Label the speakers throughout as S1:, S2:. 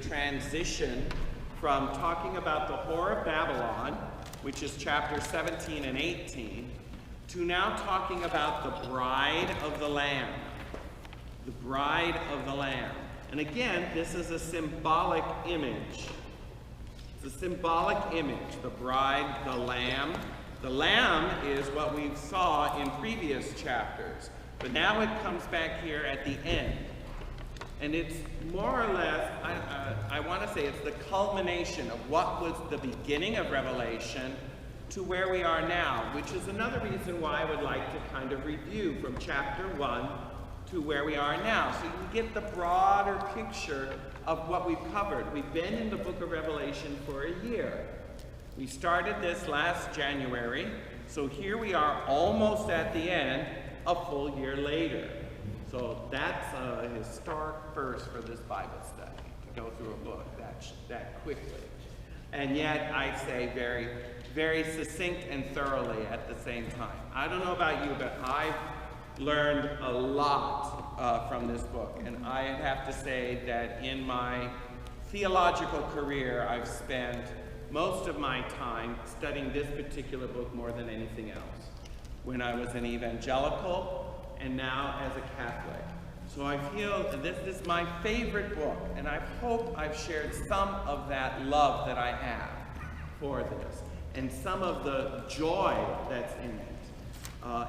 S1: transition from talking about the whore of Babylon, which is chapter 17 and 18, to now talking about the bride of the Lamb. The bride of the Lamb. And again, this is a symbolic image. It's a symbolic image. The bride, the Lamb. The Lamb is what we saw in previous chapters. But now it comes back here at the end. And it's more or less, I want to say it's the culmination of what was the beginning of Revelation to where we are now, which is another reason why I would like to kind of review from chapter 1 to where we are now, so you can get the broader picture of what we've covered. We've been in the book of Revelation for a year. We started this last January, so here we are almost at the end, a full year later. So that's a historic first for this Bible study, to go through a book that quickly. And yet, I say very, very succinct and thoroughly at the same time. I don't know about you, but I've learned a lot from this book. And I have to say that in my theological career, I've spent most of my time studying this particular book more than anything else. When I was an evangelical, and now as a Catholic. So I feel that this is my favorite book, and I hope I've shared some of that love that I have for this, and some of the joy that's in it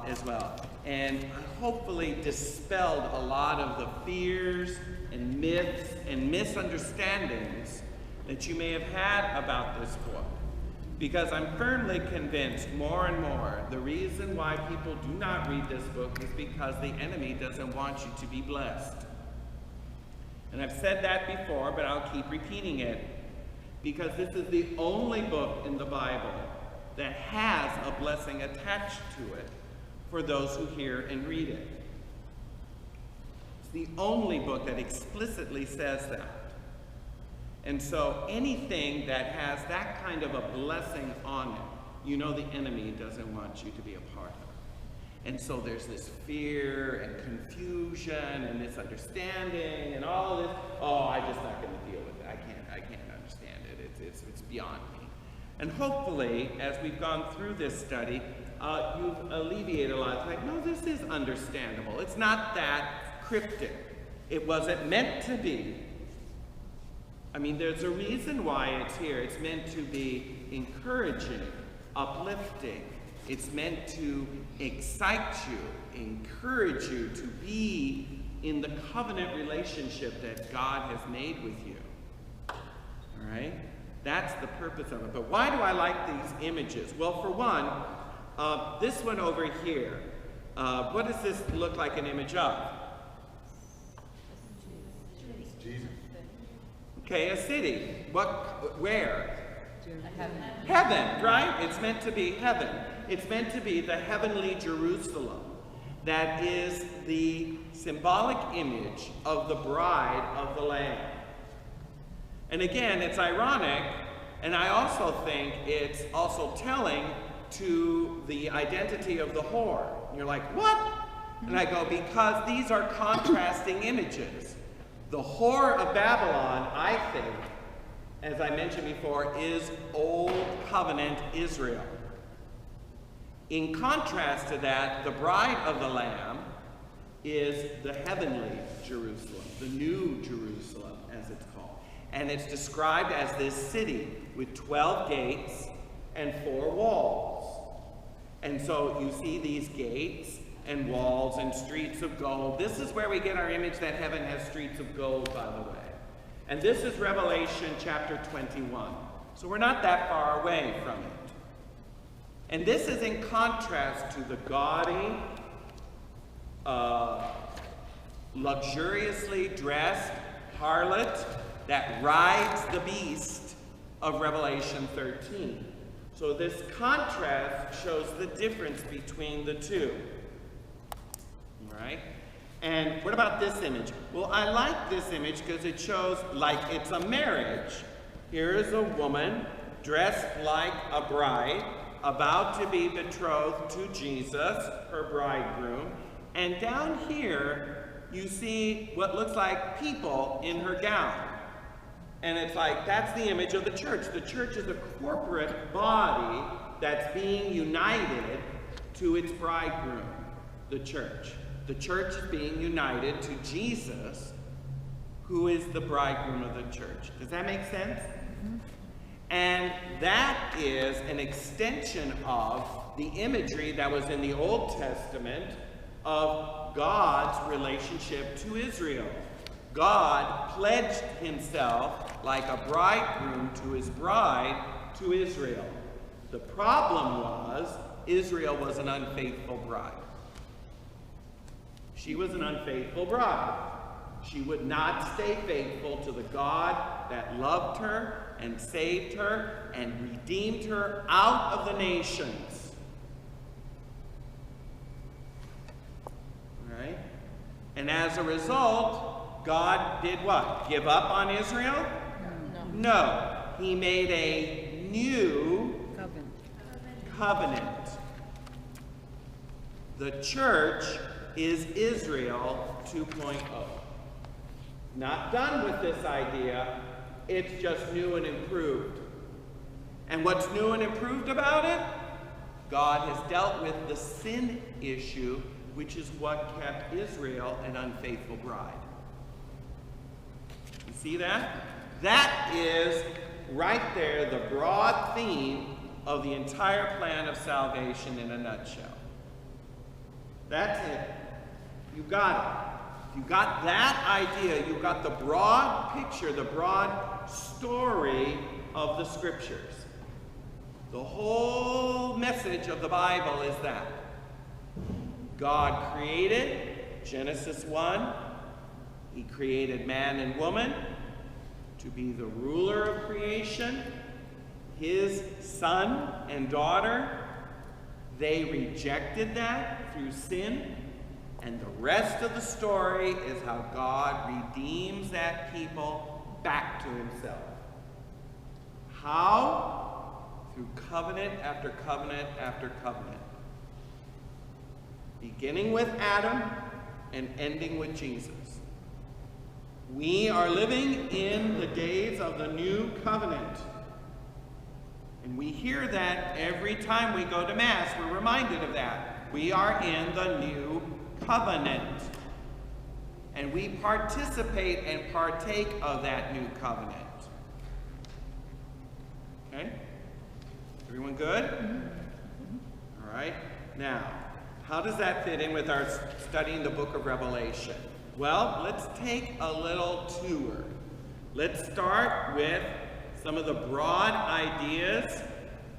S1: as well. And I hopefully dispelled a lot of the fears and myths and misunderstandings that you may have had about this book. Because I'm firmly convinced more and more the reason why people do not read this book is because the enemy doesn't want you to be blessed. And I've said that before, but I'll keep repeating it. Because this is the only book in the Bible that has a blessing attached to it for those who hear and read it. It's the only book that explicitly says that. And so anything that has that kind of a blessing on it, you know the enemy doesn't want you to be a part of. And so there's this fear and confusion and misunderstanding and all this. Oh, I'm just not going to deal with it. I can't understand it. It's beyond me. And hopefully, as we've gone through this study, you've alleviated a lot. It's like, no, this is understandable. It's not that cryptic. It wasn't meant to be. I mean, there's a reason why it's here. It's meant to be encouraging, uplifting. It's meant to excite you, encourage you to be in the covenant relationship that God has made with you. All right? That's the purpose of it. But why do I like these images? Well, for one, this one over here, what does this look like an image of?
S2: Jesus.
S1: Okay, a city. Where?
S3: Heaven.
S1: Heaven, right? It's meant to be heaven. It's meant to be the heavenly Jerusalem. That is the symbolic image of the bride of the Lamb. And again, it's ironic, and I also think it's also telling to the identity of the whore. And you're like, what? And I go, because these are contrasting images. The whore of Babylon, I think, as I mentioned before, is Old Covenant Israel. In contrast to that, the bride of the Lamb is the heavenly Jerusalem, the new Jerusalem, as it's called. And it's described as this city with 12 gates and 4 walls. And so you see these gates and walls and streets of gold. This is where we get our image that heaven has streets of gold, by the way. And this is Revelation chapter 21. So we're not that far away from it. And this is in contrast to the gaudy, luxuriously dressed harlot that rides the beast of Revelation 13. So this contrast shows the difference between the two. Right? And what about this image? Well, I like this image because it shows like it's a marriage. Here is a woman dressed like a bride, about to be betrothed to Jesus, her bridegroom. And down here, you see what looks like people in her gown. And it's like, that's the image of the church. The church is a corporate body that's being united to its bridegroom, the church. The church is being united to Jesus, who is the bridegroom of the church. Does that make sense? Mm-hmm. And that is an extension of the imagery that was in the Old Testament of God's relationship to Israel. God pledged himself like a bridegroom to his bride to Israel. The problem was Israel was an unfaithful bride. She was an unfaithful bride. She would not stay faithful to the God that loved her and saved her and redeemed her out of the nations. All right? And as a result, God did what? Give up on Israel? No. He made a new covenant. The church is Israel 2.0. Not done with this idea, it's just new and improved. And what's new and improved about it? God has dealt with the sin issue, which is what kept Israel an unfaithful bride. You see that? That is right there the broad theme of the entire plan of salvation in a nutshell. That's it. You got it. If you got that idea, you got the broad picture, the broad story of the scriptures. The whole message of the Bible is that God created, Genesis 1, he created man and woman to be the ruler of creation, his son and daughter. They rejected that through sin. And the rest of the story is how God redeems that people back to himself. How? Through covenant after covenant after covenant. Beginning with Adam and ending with Jesus. We are living in the days of the new covenant. And we hear that every time we go to Mass. We're reminded of that. We are in the new covenant. And we participate and partake of that new covenant. Okay? Everyone good? All right. Now, how does that fit in with our studying the book of Revelation? Well, let's take a little tour. Let's start with some of the broad ideas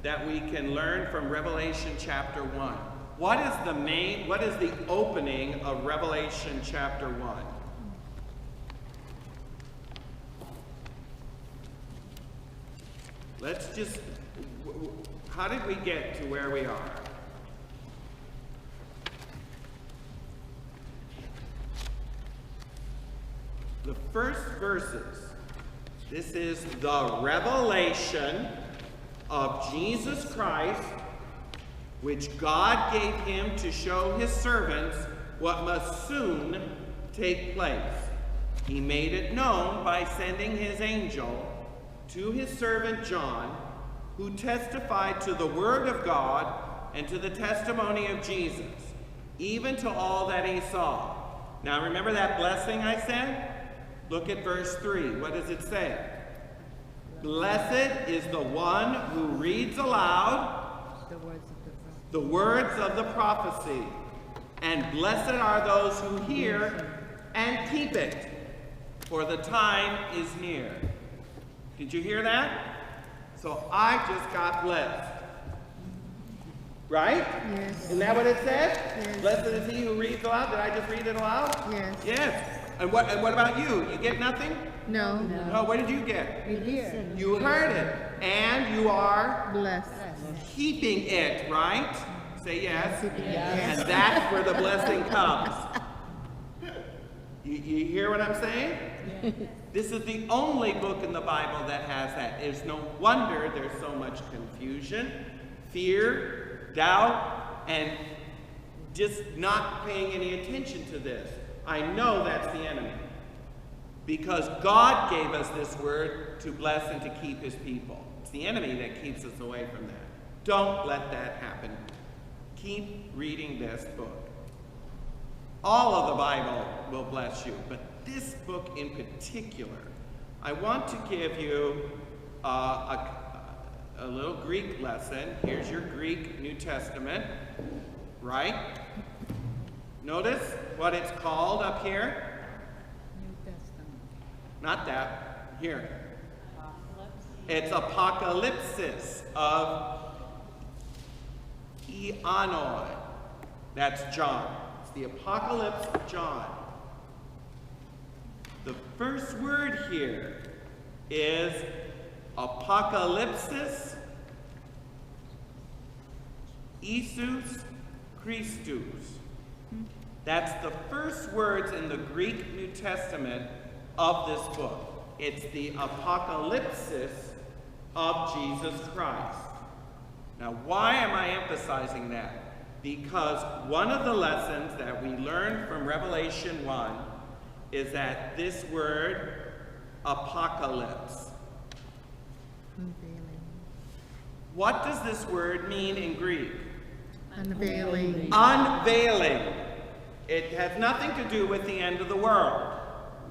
S1: that we can learn from Revelation chapter 1. What is the opening of Revelation chapter 1? Let's just, how did we get to where we are? The first verses, this is the revelation of Jesus Christ, which God gave him to show his servants what must soon take place. He made it known by sending his angel to his servant John, who testified to the word of God and to the testimony of Jesus, even to all that he saw. Now remember that blessing I said? Look at verse 3. What does it say? Blessed is the one who reads aloud the words of the prophecy, and blessed are those who hear and keep it, for the time is near. Did you hear that? So I just got blessed. Right?
S2: Yes.
S1: Isn't that what it said?
S2: Yes.
S1: Blessed is he who reads aloud. Did I just read it aloud?
S2: Yes.
S1: Yes. And what about you? You get nothing?
S2: No.
S1: No, what did you get?
S2: You hear.
S1: You heard it. And you are
S2: Blessed.
S1: keeping it, right? Say yes.
S2: Yes.
S1: And that's where the blessing comes. You hear what I'm saying?
S2: Yes.
S1: This is the only book in the Bible that has that. It's no wonder there's so much confusion, fear, doubt, and just not paying any attention to this. I know that's the enemy. Because God gave us this word to bless and to keep his people. It's the enemy that keeps us away from that. Don't let that happen. Keep reading this book. All of the Bible will bless you, but this book in particular, I want to give you a little Greek lesson. Here's your Greek New Testament, right? Notice what it's called up here.
S2: New Testament.
S1: Not that. Here.
S2: Apocalypse.
S1: It's Apocalypsis of Ioannoi. That's John. It's the Apocalypse of John. The first word here is Apocalypsis Isus Christus. That's the first words in the Greek New Testament of this book. It's the Apocalypsis of Jesus Christ. Now, why am I emphasizing that? Because one of the lessons that we learned from Revelation 1 is that this word, apocalypse.
S2: Unveiling.
S1: What does this word mean in Greek?
S2: Unveiling.
S1: Unveiling. It has nothing to do with the end of the world.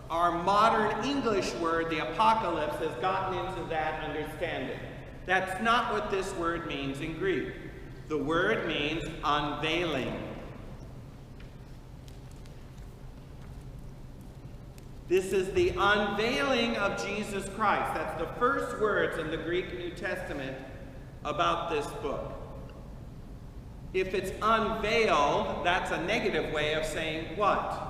S1: Our modern English word, the apocalypse, has gotten into that understanding. That's not what this word means in Greek. The word means unveiling. This is the unveiling of Jesus Christ. That's the first words in the Greek New Testament about this book. If it's unveiled, that's a negative way of saying what?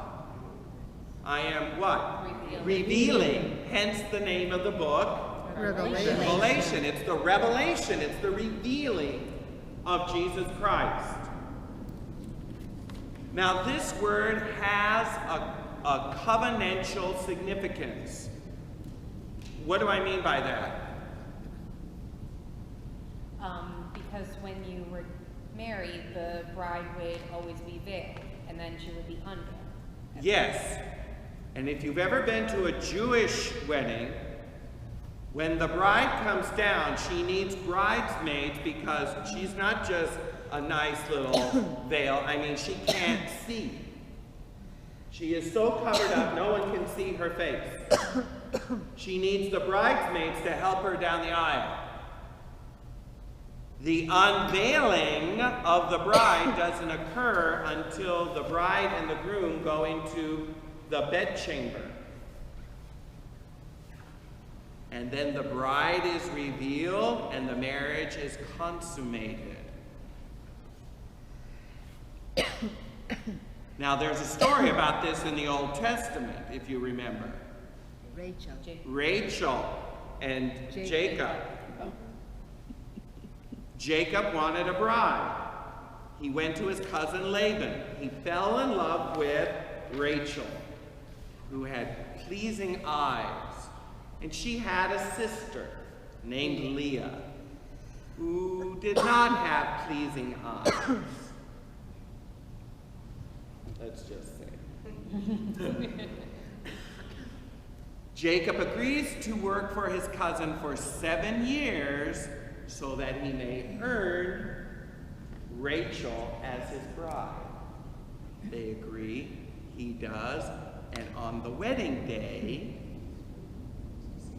S1: I am what? Revealing. Hence the name of the book.
S2: Revelation.
S1: Revelation. It's the revelation. It's the revealing of Jesus Christ. Now this word has a covenantal significance. What do I mean by that?
S3: Because when you were married, the bride would always be veiled, and then she would be unveiled.
S1: Yes. And if you've ever been to a Jewish wedding, when the bride comes down, she needs bridesmaids because she's not just a nice little veil. I mean, she can't see. She is so covered up, no one can see her face. She needs the bridesmaids to help her down the aisle. The unveiling of the bride doesn't occur until the bride and the groom go into the bedchamber. And then the bride is revealed and the marriage is consummated. Now there's a story about this in the Old Testament, if you remember. Rachel and Jacob. Jacob wanted a bride. He went to his cousin Laban. He fell in love with Rachel, who had pleasing eyes. And she had a sister named Leah, who did not have pleasing eyes. Let's just say. Jacob agrees to work for his cousin for 7 years so that he may earn Rachel as his bride. They agree, he does, and on the wedding day,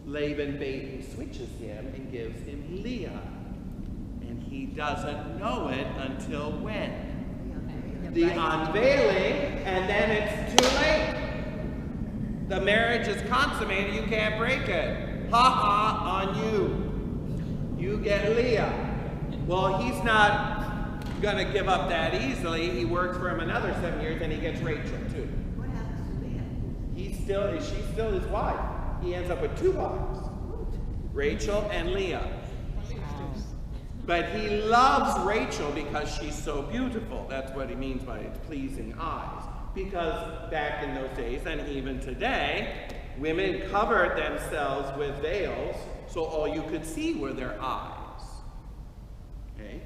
S1: Laban bait and switches him and gives him Leah. And he doesn't know it until when? The unveiling, and then it's too late. The marriage is consummated, you can't break it. Ha-ha on you. You get Leah. Well, he's not gonna give up that easily. He works for him another 7 years and he gets Rachel too.
S4: What happens to Leah?
S1: She's still his wife. He ends up with 2 wives, Rachel and Leah. But he loves Rachel because she's so beautiful. That's what he means by its pleasing eyes. Because back in those days, and even today, women covered themselves with veils, so all you could see were their eyes. Okay?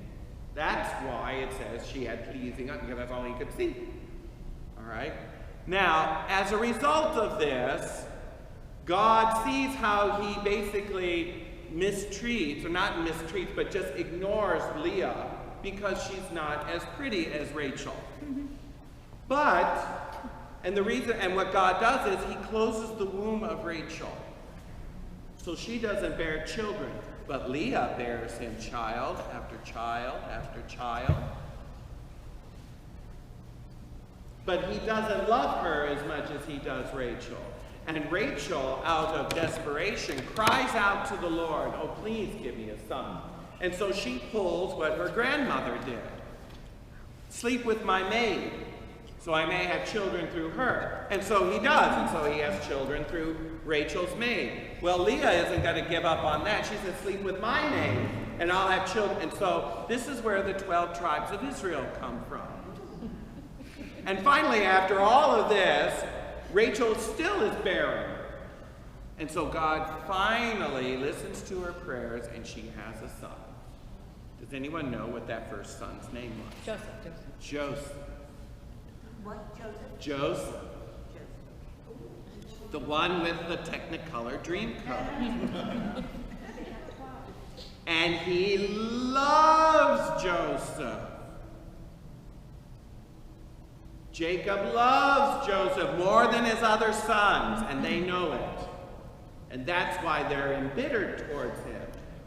S1: That's why it says she had pleasing eyes, because that's all he could see. All right? Now, as a result of this, God sees how he basically mistreats, or not mistreats, but just ignores Leah because she's not as pretty as Rachel. But, and the reason, and what God does is he closes the womb of Rachel. So she doesn't bear children, but Leah bears him child after child after child. But he doesn't love her as much as he does Rachel. And Rachel, out of desperation, cries out to the Lord, "Oh, please give me a son." And so she pulls what her grandmother did. "Sleep with my maid, so I may have children through her." And so he does, and so he has children through Rachel's maid. Well, Leah isn't going to give up on that. She says, "Sleep with my maid, and I'll have children." And so this is where the 12 tribes of Israel come from. And finally, after all of this, Rachel still is barren. And so God finally listens to her prayers, and she has a son. Does anyone know what that first son's name was?
S3: Joseph.
S1: Joseph.
S4: What, Joseph?
S1: Joseph. The one with the Technicolor Dreamcoat. And he loves Joseph. Jacob loves Joseph more than his other sons, and they know it. And that's why they're embittered towards him,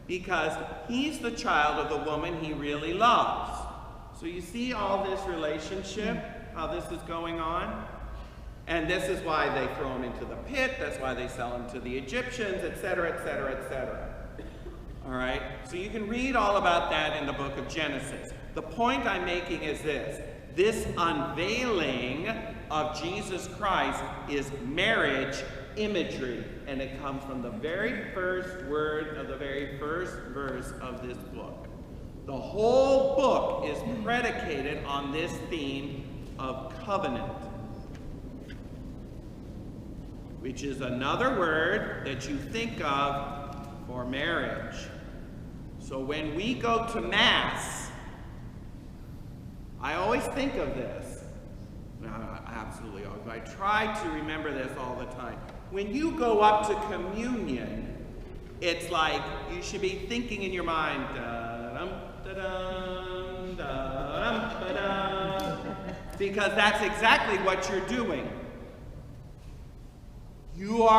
S1: because he's the child of the woman he really loves. So you see all this relationship, how this is going on? And this is why they throw him into the pit, that's why they sell him to the Egyptians, etc., etc., etc. All right? So you can read all about that in the book of Genesis. The point I'm making is this. This unveiling of Jesus Christ is marriage imagery, and it comes from the very first word of the very first verse of this book. The whole book is predicated on this theme of covenant, which is another word that you think of for marriage. So when we go to Mass, I always think of this. No, absolutely always. But I try to remember this all the time. When you go up to communion, it's like you should be thinking in your mind, da-dum, da-dum, da-dum, da-dum, because that's exactly what you're doing. You are